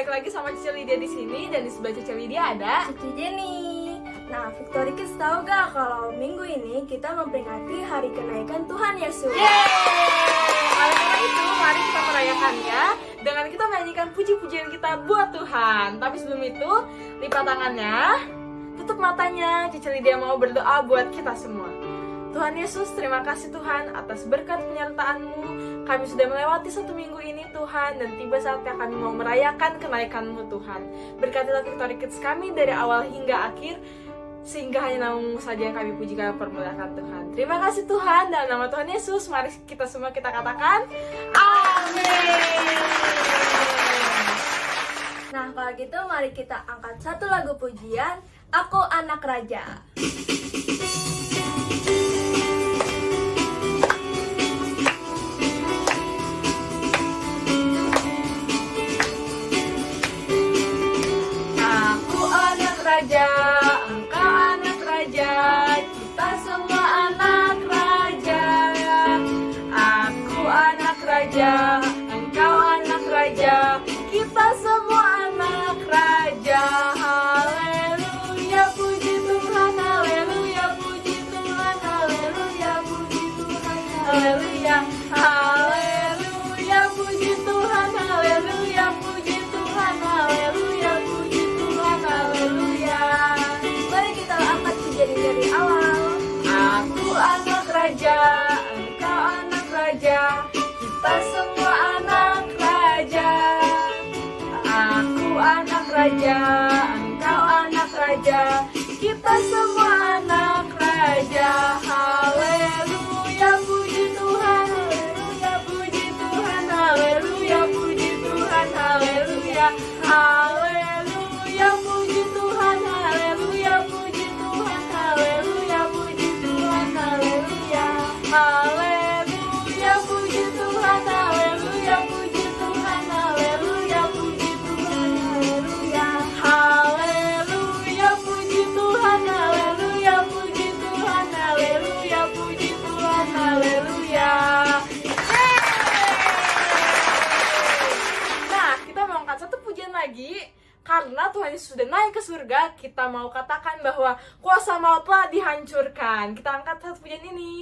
balik lagi sama Cici Lydia di sini, dan di sebelah Cici Lydia ada Cici Jenny. Nah, Victory Kids tahu gak kalau minggu ini kita memperingati hari kenaikan Tuhan Yesus? Yeay! Oleh karena itu, mari kita merayakannya dengan kita menyanyikan puji-pujian kita buat Tuhan. Tapi sebelum itu, lipat tangannya, tutup matanya. Cici Lydia mau berdoa buat kita semua. Tuhan Yesus, terima kasih Tuhan atas berkat penyertaan-Mu. Kami sudah melewati 1 minggu ini Tuhan, dan tiba saatnya kami mau merayakan kenaikan-Mu Tuhan. Berkatilah Victory Kids kami dari awal hingga akhir, sehingga hanya nama-Mu saja yang kami puji, kami permuliakan Tuhan. Terima kasih Tuhan, dalam nama Tuhan Yesus, mari kita semua kita katakan amin. Nah, kalau gitu mari kita angkat satu lagu pujian, Aku Anak Raja. Raja, engkau anak raja, kita semua anak raja. Aku anak raja, engkau anak raja, kita semua anak raja. Haleluya, puji Tuhan, haleluya, puji Tuhan, haleluya, puji Tuhan, haleluya, haleluya, puji Tuhan, haleluya, puji Tuhan, haleluya, puji Tuhan, haleluya. Mari kita angkat pujian dari awal. Aku anak raja, engkau anak raja, kita semua anak raja. Aku anak raja, engkau anak raja, kita semua anak raja. Haleluya, puji Tuhan, haleluya, puji Tuhan, haleluya, puji Tuhan, haleluya, haleluya, puji Tuhan, haleluya, puji Tuhan, haleluya, puji Tuhan, haleluya, haleluya, puji Tuhan, haleluya, puji Tuhan, haleluya, puji Tuhan, haleluya, haleluya, puji Tuhan, haleluya, puji Tuhan, haleluya, puji Tuhan, haleluya. Nah, kita mau angkat satu pujian lagi. Karena Tuhan Yesus sudah naik ke surga, kita mau katakan bahwa kuasa maut telah dihancurkan. Kita angkat satu pujian ini.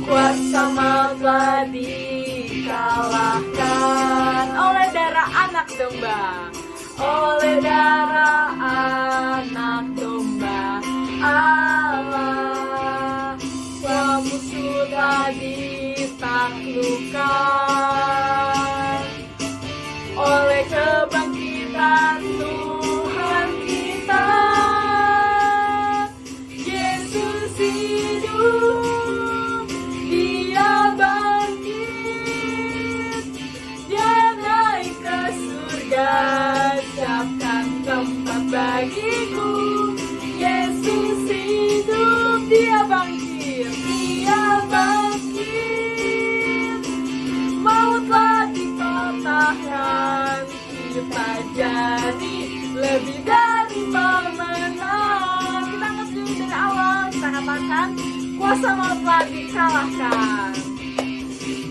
Kuasa maut telah dikalahkan oleh darah anak domba. Oleh darah anak domba Allah, kamu sudah ditaklukkan oleh kebangkitan Tuhan kita. Yesus hidup, Dia bangkit, Dia naik ke surga, siapkan tempat bagiku. Yesus hidup, Dia bangkit, Dia bangkit. Mautlah dipatahkan, kita jadi lebih dari pemenang. Kita angkat dulu dari awal, kita katakan kuasa maut telah dikalahkan.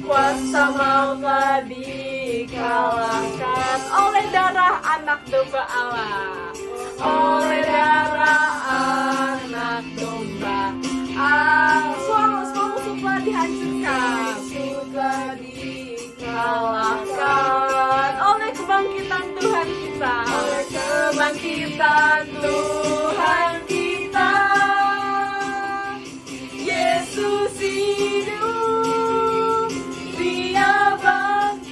Kuasa maut telah dikalahkan oleh darah anak domba Allah. Oleh darah anak domba Allah, semua musuh telah dihancurkan, sudah dikalahkan oleh kebangkitan Tuhan kita. Oleh kebangkitan Tuhan kita, Yesus hidup, Dia bangkit,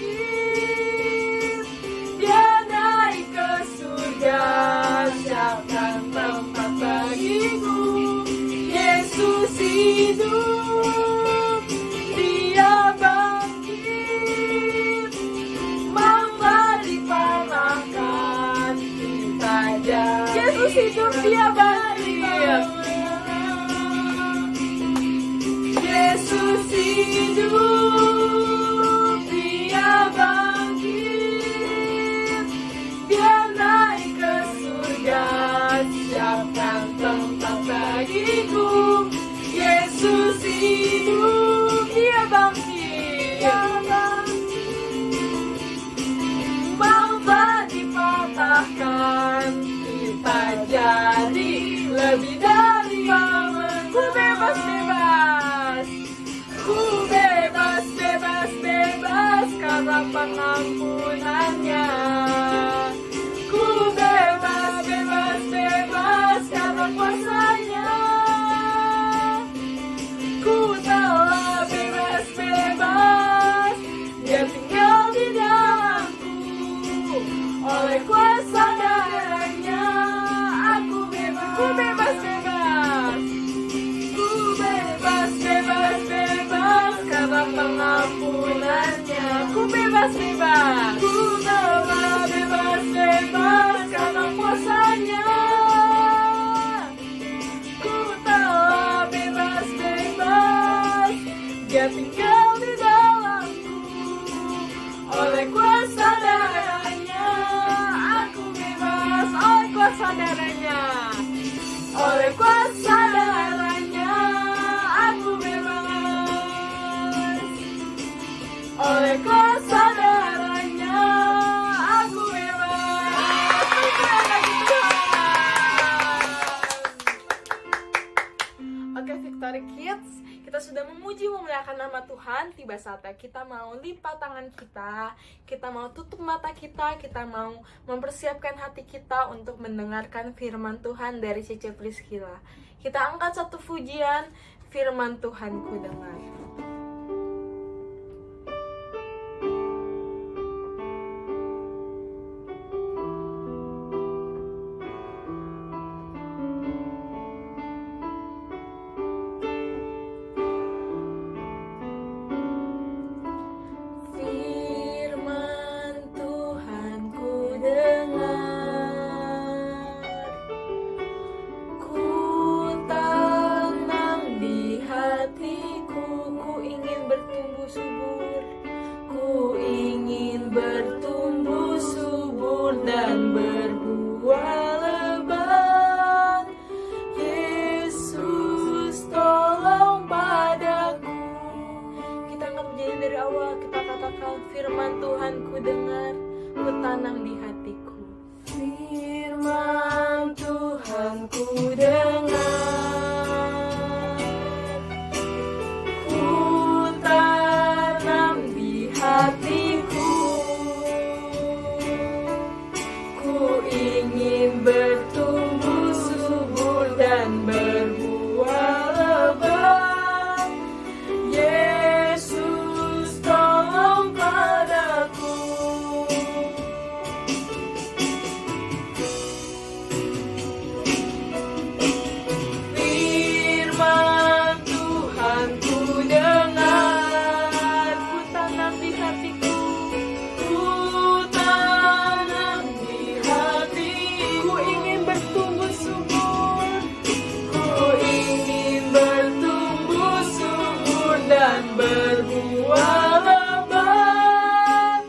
Dia naik ke surga, siapkan tempat bagiku. Yesus hidup, Dia bangkit, mautlah dikalahkan, kita jadi. Yesus hidup, Dia bangkit. Yesus hidup, Dia bangkit, Dia naik ke surga, siapkan tempat bagiku. jadi lebih dari momen. Ku bebas bebas, ku bebas bebas bebas karena pengampunannya. Ku bebas bebas bebas karena kuasanya. Ku telah bebas bebas, Dia tinggal di dalamku. Oleh kuasa darahnya aku bebas. Ku bebas bebas, ku bebas bebas bebas karena pengampunannya. Ku bebas bebas, ku telah bebas bebas karena kuasanya. Ku telah bebas bebas, Dia tinggal di dalamku. Oleh kuasa darahnya aku bebas. Oleh kuasa darahnya, oleh kuasa darahnya aku bebas. Oleh kuasa darahnya aku bebas. Oke Victory Kids, kita sudah memuji memuliakan nama Tuhan. Tiba saatnya kita mau lipat tangan kita mau tutup mata kita mau mempersiapkan hati kita untuk mendengarkan firman Tuhan dari Cece Priscilla. Kita angkat satu pujian, firman Tuhan ku dengar. Dan berbuah lebat. Yesus tolong padaku. Kita angkat menjadi dari awal. Kita katakan firman Tuhan ku dengar, ku tanam di hatiku. Firman Tuhan ku dengar, ku tanam di hatiku. Ingin bertumbuh subur dan berbuah lebat. Yesus tolong padaku. Firman Tuhan ku dengar, ku tanam di hatiku. Ku tanam di hatiku, ingin bertumbuh subur. Ku ingin bertumbuh subur dan berbuah lebat.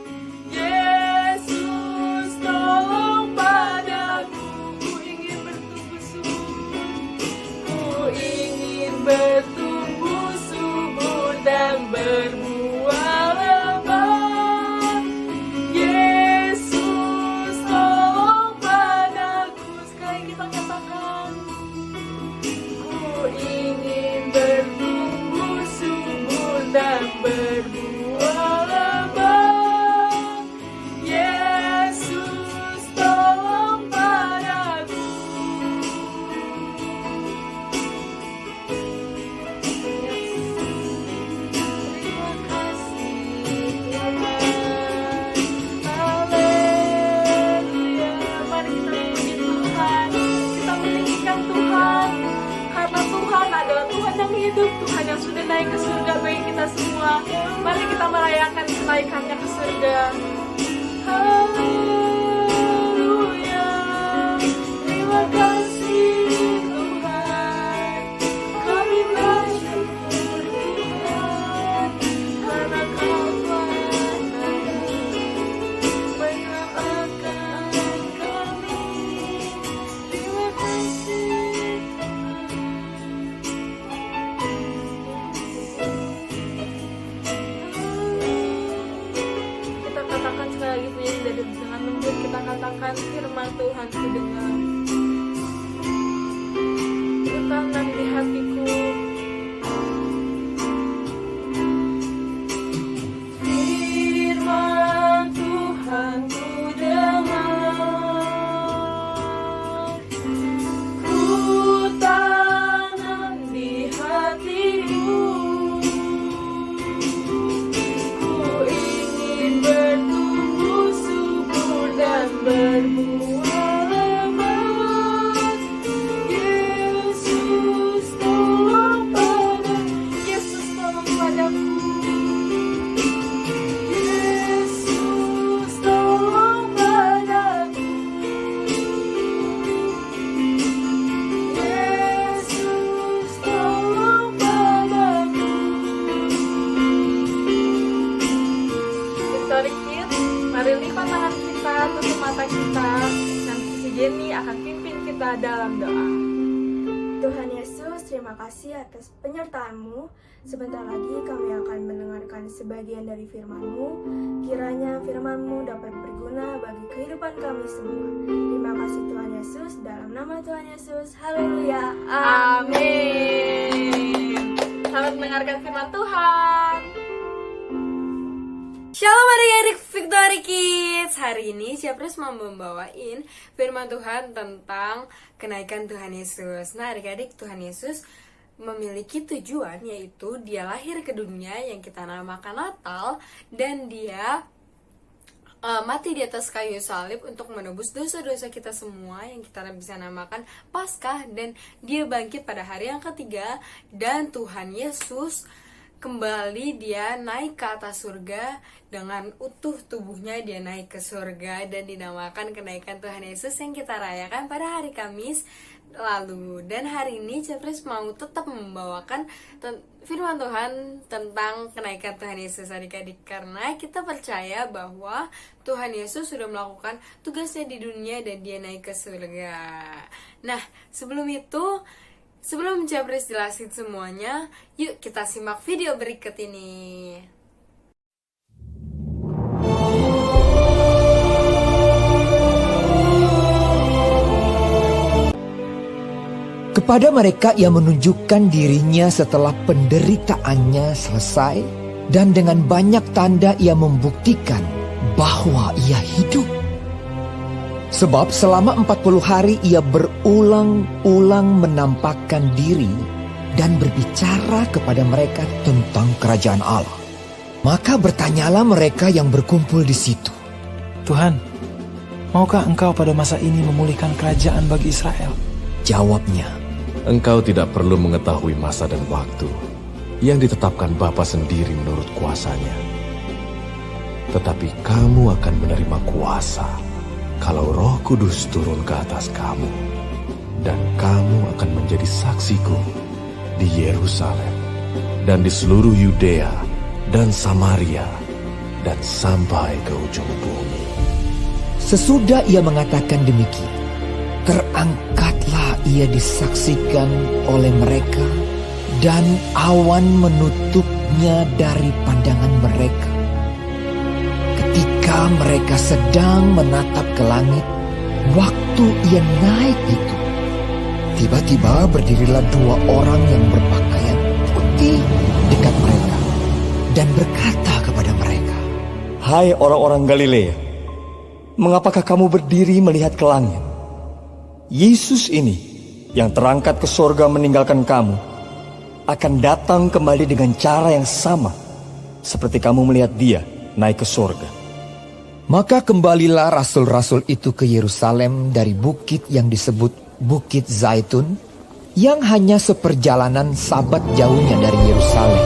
Yesus tolong padaku. Ku ingin bertumbuh subur. Ku ingin bertumbuh subur dan berbuah lebat. Yesus tolong padaku. Sekali kita katakan, ku ingin bertumbuh subur dan berbuah lebat. Yesus tolong padaku. Terima kasih Tuhan. Haleluya. Mari kita puji Tuhan. Kita meninggikan Tuhan. Karena Tuhan adalah Tuhan yang hidup, Tuhan yang sudah naik ke surga bagi kita semua. Mari kita merayakan kenaikannya ke surga. Haleluya. Terima kasih Tuhan. Kami bersyukur Tuhan, karena Kau telah menyelamatkan kami. Terima kasih Tuhan. Kita katakan sekali lagi pujian dari dengan kita dalam doa. Tuhan Yesus, terima kasih atas penyertaan-Mu. Sebentar lagi kami akan mendengarkan sebagian dari firman-Mu. Kiranya firman-Mu dapat berguna bagi kehidupan kami semua. Terima kasih Tuhan Yesus, dalam nama Tuhan Yesus. Haleluya. Amin. Selamat mendengarkan firman Tuhan. Shalom adik-adik Victory Kids. Hari ini Syapres mau membawain firman Tuhan tentang kenaikan Tuhan Yesus. Nah adik-adik, Tuhan Yesus memiliki tujuan, yaitu dia lahir ke dunia yang kita namakan Natal. Dan dia mati di atas kayu salib untuk menebus dosa-dosa kita semua yang kita bisa namakan Paskah. Dan dia bangkit pada hari yang ketiga. Dan Tuhan Yesus kembali, dia naik ke atas surga dengan utuh tubuhnya, dia naik ke surga dan dinamakan kenaikan Tuhan Yesus yang kita rayakan pada hari Kamis lalu. Dan hari ini Syapres mau tetap membawakan firman Tuhan tentang kenaikan Tuhan Yesus adik-adik, karena kita percaya bahwa Tuhan Yesus sudah melakukan tugasnya di dunia dan dia naik ke surga. Nah sebelum Syapres jelasin semuanya, yuk kita simak video berikut ini. Kepada mereka ia menunjukkan dirinya setelah penderitaannya selesai, dan dengan banyak tanda ia membuktikan bahwa ia hidup. Sebab selama 40 hari ia berulang-ulang menampakkan diri dan berbicara kepada mereka tentang kerajaan Allah. Maka bertanyalah mereka yang berkumpul di situ, Tuhan, maukah engkau pada masa ini memulihkan kerajaan bagi Israel? Jawabnya, Engkau tidak perlu mengetahui masa dan waktu yang ditetapkan Bapa sendiri menurut kuasanya. Tetapi kamu akan menerima kuasa kalau Roh Kudus turun ke atas kamu, dan kamu akan menjadi saksiku di Yerusalem dan di seluruh Yudea dan Samaria dan sampai ke ujung bumi. sesudah ia mengatakan demikian, terangkatlah ia disaksikan oleh mereka, dan awan menutupnya dari pandangan mereka. Ketika mereka sedang menatap ke langit, waktu ia naik itu, tiba-tiba berdirilah 2 orang yang berpakaian putih dekat mereka, dan berkata kepada mereka, Hai orang-orang Galilea, mengapakah kamu berdiri melihat ke langit? Yesus ini yang terangkat ke sorga meninggalkan kamu akan datang kembali dengan cara yang sama seperti kamu melihat dia naik ke sorga. Maka kembalilah rasul-rasul itu ke Yerusalem dari bukit yang disebut Bukit Zaitun, yang hanya seperjalanan Sabat jauhnya dari Yerusalem.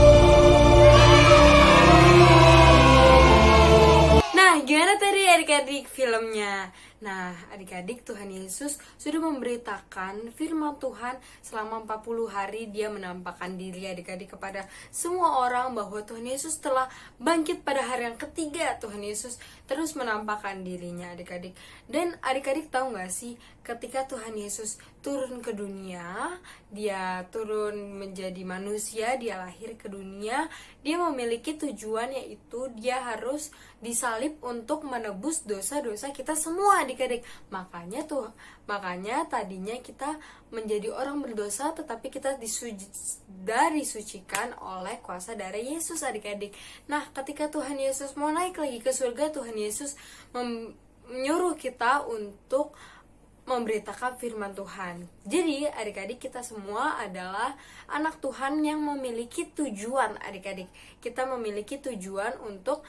Nah, gimana tadi adik-adik filmnya? Nah, adik-adik, Tuhan Yesus sudah memberitakan firman Tuhan selama 40 hari. Dia menampakkan diri adik-adik kepada semua orang bahwa Tuhan Yesus telah bangkit pada hari yang ketiga. Tuhan Yesus terus menampakkan dirinya adik-adik. Dan adik-adik tahu gak sih, ketika Tuhan Yesus turun ke dunia, dia turun menjadi manusia, dia lahir ke dunia, dia memiliki tujuan, yaitu dia harus disalib untuk menebus dosa-dosa kita semua adik-adik. Makanya tadinya kita menjadi orang berdosa, tetapi kita disucikan oleh kuasa darah Yesus adik-adik. Nah, ketika Tuhan Yesus mau naik lagi ke surga, Tuhan Yesus menyuruh kita untuk memberitakan firman Tuhan. Jadi adik-adik, kita semua adalah anak Tuhan yang memiliki tujuan adik-adik. Kita memiliki tujuan untuk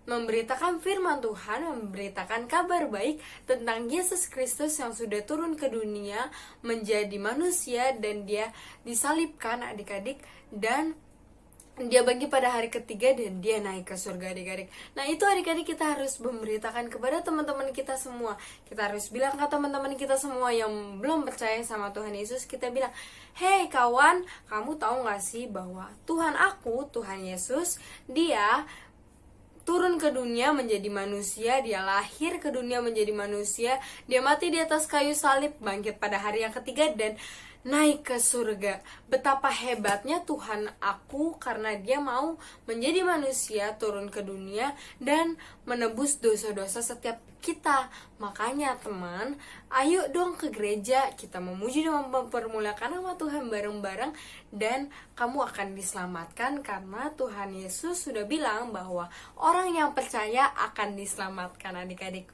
memberitakan firman Tuhan, memberitakan kabar baik tentang Yesus Kristus yang sudah turun ke dunia menjadi manusia, dan dia disalibkan adik-adik, dan dia bangkit pada hari ketiga, dan dia naik ke surga adik-adik. Nah itu adik-adik, kita harus memberitakan kepada teman-teman kita semua. Kita harus bilang ke teman-teman kita semua yang belum percaya sama Tuhan Yesus. Kita bilang, hey kawan, kamu tahu gak sih bahwa Tuhan aku, Tuhan Yesus, dia turun ke dunia menjadi manusia, dia lahir ke dunia menjadi manusia, dia mati di atas kayu salib, bangkit pada hari yang ketiga, dan naik ke surga. Betapa hebatnya Tuhan aku, karena dia mau menjadi manusia, turun ke dunia dan menebus dosa-dosa setiap kita. Makanya teman, ayo dong ke gereja, kita memuji dan mempermuliakan nama Tuhan bareng-bareng, dan kamu akan diselamatkan karena Tuhan Yesus sudah bilang bahwa orang yang percaya akan diselamatkan, adik-adik.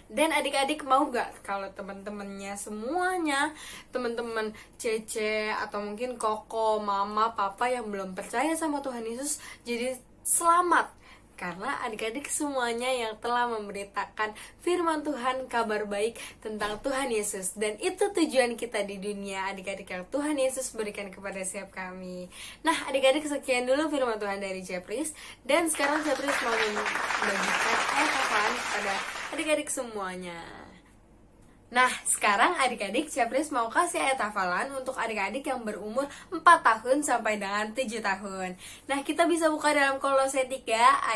Dan adik-adik mau gak kalau teman-temannya semuanya, teman-teman Cece atau mungkin Koko, Mama, Papa yang belum percaya sama Tuhan Yesus jadi selamat? Karena adik-adik semuanya yang telah memberitakan firman Tuhan, kabar baik tentang Tuhan Yesus. Dan itu tujuan kita di dunia, adik-adik, yang Tuhan Yesus berikan kepada setiap kami. Nah adik-adik, sekian dulu firman Tuhan dari Jepris. Dan sekarang Jepris mau membagikan ayat hafalan kepada adik-adik semuanya. Nah, sekarang adik-adik Jepris mau kasih ayat hafalan untuk adik-adik yang berumur 4 tahun sampai dengan 7 tahun. Nah, kita bisa buka dalam Kolose 3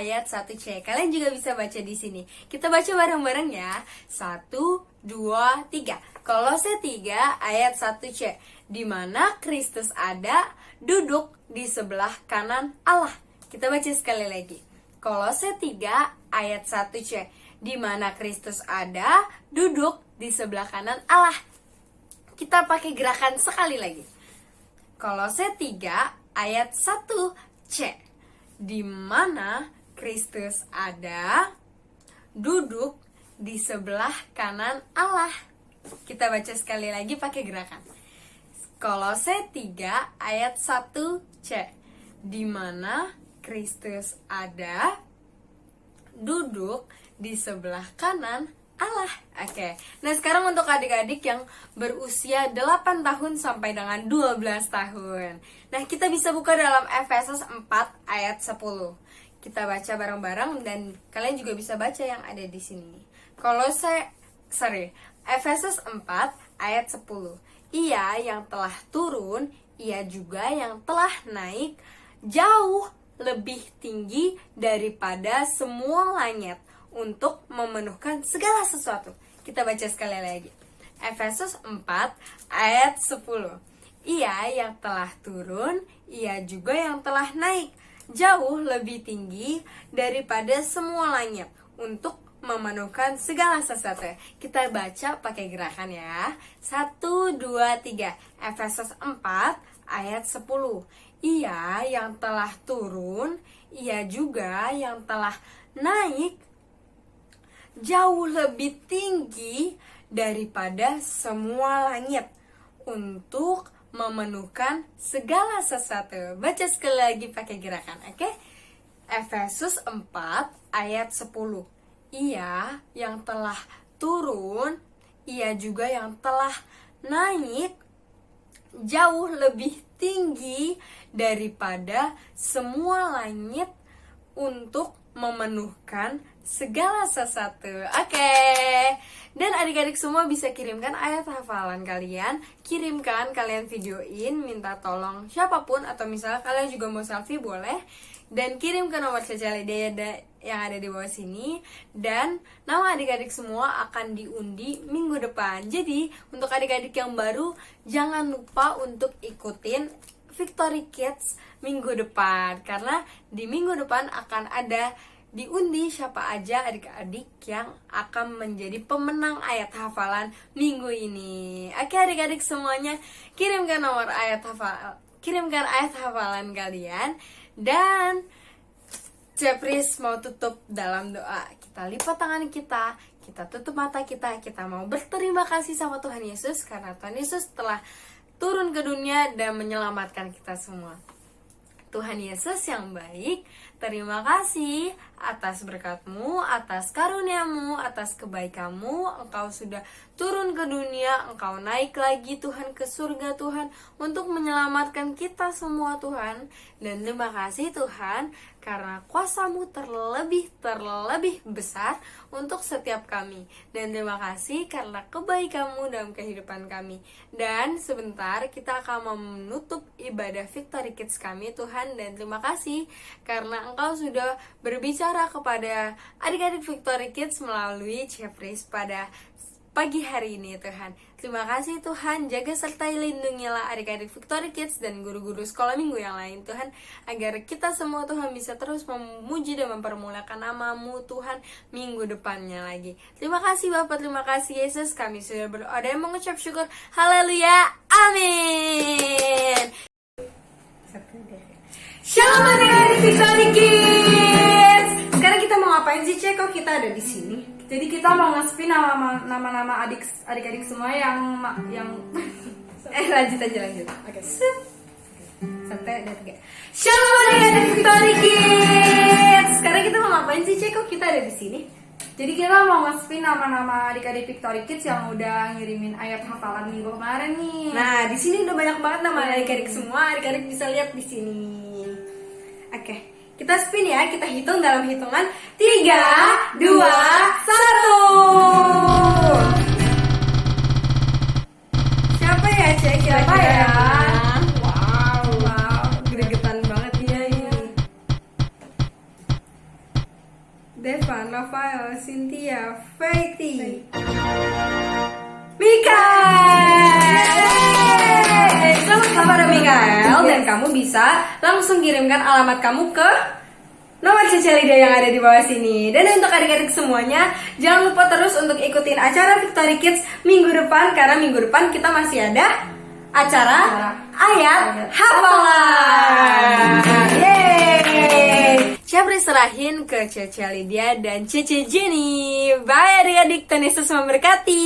ayat 1C. Kalian juga bisa baca di sini. Kita baca bareng-bareng ya. 1, 2, 3. Kolose 3 ayat 1C. Di mana Kristus ada, duduk di sebelah kanan Allah. Kita baca sekali lagi. Kolose 3 ayat 1C. Di mana Kristus ada, duduk di sebelah kanan Allah. Kita pakai gerakan sekali lagi. Kolose 3 ayat 1C. Di mana Kristus ada, duduk di sebelah kanan Allah. Kita baca sekali lagi pakai gerakan. Kolose 3 ayat 1C. Di mana Kristus ada, duduk di sebelah kanan Allah. Oke. Nah, sekarang untuk adik-adik yang berusia 8 tahun sampai dengan 12 tahun. Nah, kita bisa buka dalam Efesus 4 ayat 10. Kita baca bareng-bareng dan kalian juga bisa baca yang ada di sini. Efesus 4 ayat 10. Ia yang telah turun, ia juga yang telah naik jauh lebih tinggi daripada semua langit untuk memenuhkan segala sesuatu. Kita baca sekali lagi. Efesus 4 ayat 10. Ia yang telah turun, ia juga yang telah naik jauh lebih tinggi daripada semua langit untuk memenuhkan segala sesuatu. Kita baca pakai gerakan ya. 1, 2, 3. Efesus 4 ayat 10. Ia yang telah turun, ia juga yang telah naik jauh lebih tinggi daripada semua langit untuk memenuhkan segala sesuatu. Baca sekali lagi pakai gerakan, oke? Efesus 4 ayat 10. Ia yang telah turun, ia juga yang telah naik jauh lebih tinggi daripada semua langit untuk memenuhkan segala sesuatu. Oke. Dan adik-adik semua bisa kirimkan ayat hafalan kalian. Kirimkan, kalian videoin, minta tolong siapapun, atau misalnya kalian juga mau selfie boleh. Dan kirim ke nomor social media yang ada di bawah sini. Dan nama adik-adik semua akan diundi minggu depan. Jadi untuk adik-adik yang baru, jangan lupa untuk ikutin Victory Kids minggu depan, karena di minggu depan akan ada diundi siapa aja adik-adik yang akan menjadi pemenang ayat hafalan minggu ini. Oke adik-adik semuanya, kirimkan ayat hafalan kalian. Dan Jepris mau tutup dalam doa. Kita lipat tangan kita tutup mata kita mau berterima kasih sama Tuhan Yesus, karena Tuhan Yesus telah turun ke dunia dan menyelamatkan kita semua. Tuhan Yesus yang baik, terima kasih atas berkat-Mu, atas karunia-Mu, atas kebaikan-Mu. Engkau sudah turun ke dunia, Engkau naik lagi Tuhan ke surga Tuhan, untuk menyelamatkan kita semua Tuhan. Dan terima kasih Tuhan, karena kuasa-Mu terlebih besar untuk setiap kami. Dan terima kasih karena kebaikan-Mu dalam kehidupan kami. Dan sebentar kita akan menutup ibadah Victory Kids kami Tuhan. Dan terima kasih karena Engkau sudah berbicara kepada adik-adik Victory Kids melalui Jeffries pada pagi hari ini Tuhan. Terima kasih Tuhan, jaga sertai lindungilah adik-adik Victory Kids dan guru-guru sekolah minggu yang lain Tuhan, agar kita semua Tuhan bisa terus memuji dan mempermuliakan nama-Mu Tuhan minggu depannya lagi. Terima kasih Bapak, terima kasih Yesus, kami sudah berdoa dan mengucap syukur. Haleluya, amin. Shalom adik-adik Victory Kids. Sekarang kita mau ngapain sih, Cek? Kok kita ada di sini? Jadi kita mau nge-spin nama-nama adik-adik semua yang lanjut. Oke. Satu, dua, tiga. Shalom adik-adik Victory Kids. Sekarang kita mau ngapain sih, Cek? Kok kita ada di sini? Jadi kita mau nge-spin nama-nama adik-adik Victory Kids yang udah ngirimin ayat hafalan minggu kemarin nih. Nah, di sini udah banyak banget nama adik-adik semua. Adik-adik bisa lihat di sini. Oke. Kita spin ya, kita hitung dalam hitungan 3, 2, 1. Siapa ya, Cek? Siapa ya? Wow, gregetan banget dia ini. Devan, Rafael, Cynthia, Faithy, Mikael. Selamat kepada Mikael, dan kamu bisa langsung kirimkan alamat kamu ke nomor CC Lydia yang ada di bawah sini. Dan untuk adik-adik semuanya, jangan lupa terus untuk ikutin acara Victory Kids minggu depan, karena minggu depan kita masih ada acara ayat hafalan. Yeay! Siapa serahin ke Cece Lydia dan Cece Jenny. Bye adik-adik, Tuhan Yesus memberkati.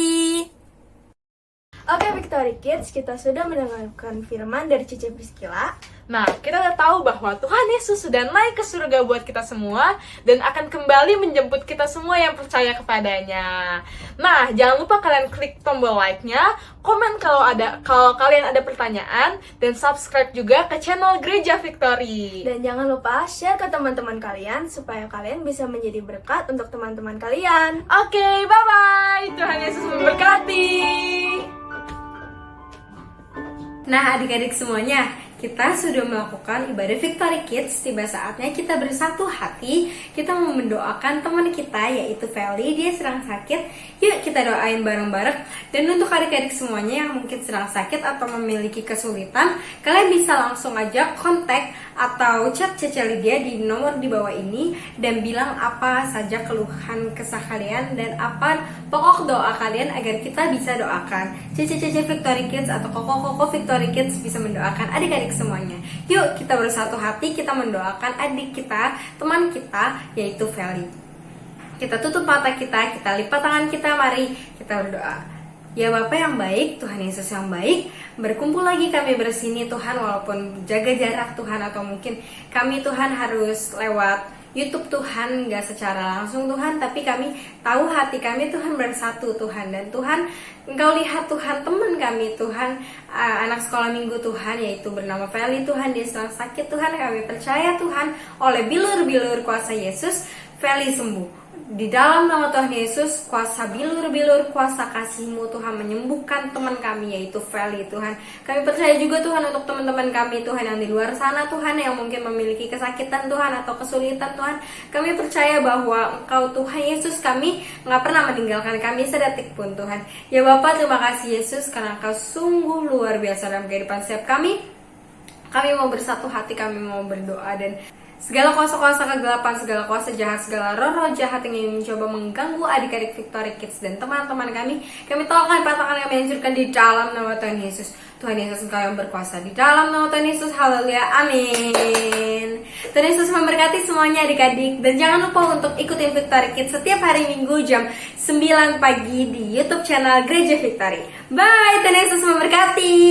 Oke Victory Kids, kita sudah mendengarkan firman dari Cici Priscilla. Nah, kita udah tahu bahwa Tuhan Yesus sudah naik ke surga buat kita semua dan akan kembali menjemput kita semua yang percaya kepadanya. Nah, jangan lupa kalian klik tombol like-nya, komen kalau kalian ada pertanyaan, dan subscribe juga ke channel Gereja Victory. Dan jangan lupa share ke teman-teman kalian supaya kalian bisa menjadi berkat untuk teman-teman kalian. Oke, bye-bye. Tuhan Yesus memberkati. Nah adik-adik semuanya, kita sudah melakukan ibadah Victory Kids. Tiba saatnya kita bersatu hati. Kita mau mendoakan teman kita, yaitu Feli. Dia sedang sakit. Yuk kita doain bareng-bareng. Dan untuk adik-adik semuanya yang mungkin sedang sakit atau memiliki kesulitan, kalian bisa langsung aja kontak atau chat Cece Lydia di nomor di bawah ini, dan bilang apa saja keluhan kesah kalian dan apa pokok doa kalian agar kita bisa doakan. Cece Victory Kids atau Koko Victory Kids bisa mendoakan adik-adik semuanya. Yuk kita bersatu hati, kita mendoakan adik kita, teman kita, yaitu Feli. Kita tutup mata kita lipat tangan kita, mari kita berdoa. Ya Bapa yang baik, Tuhan Yesus yang baik, berkumpul lagi kami bersini Tuhan, walaupun jaga jarak Tuhan, atau mungkin kami Tuhan harus lewat YouTube Tuhan, gak secara langsung Tuhan, tapi kami tahu hati kami Tuhan bersatu Tuhan. Dan Tuhan, Engkau lihat Tuhan teman kami Tuhan, anak sekolah minggu Tuhan, yaitu bernama Feli Tuhan, dia sedang sakit Tuhan. Kami percaya Tuhan, oleh bilur-bilur kuasa Yesus, Feli sembuh. Di dalam nama Tuhan Yesus, kuasa bilur-bilur, kuasa kasih-Mu Tuhan menyembuhkan teman kami, yaitu Feli Tuhan. Kami percaya juga Tuhan untuk teman-teman kami Tuhan yang di luar sana Tuhan, yang mungkin memiliki kesakitan Tuhan atau kesulitan Tuhan. Kami percaya bahwa Engkau Tuhan Yesus, kami gak pernah meninggalkan kami sedetik pun Tuhan. Ya Bapa, terima kasih Yesus, karena Engkau sungguh luar biasa dalam kehidupan setiap kami. Kami mau bersatu hati, kami mau berdoa, dan segala kuasa-kuasa kegelapan, segala kuasa jahat, segala roh-roh jahat yang ingin mencoba mengganggu adik-adik Victory Kids dan teman-teman kami tolak, kami patahkan, kami hancurkan di dalam nama Tuhan Yesus. Tuhan Yesus, Engkau yang berkuasa, di dalam nama Tuhan Yesus. Haleluya, amin. Tuhan Yesus memberkati semuanya adik-adik. Dan jangan lupa untuk ikutin Victory Kids setiap hari Minggu jam 9 pagi di YouTube channel Gereja Victory. Bye, Tuhan Yesus memberkati.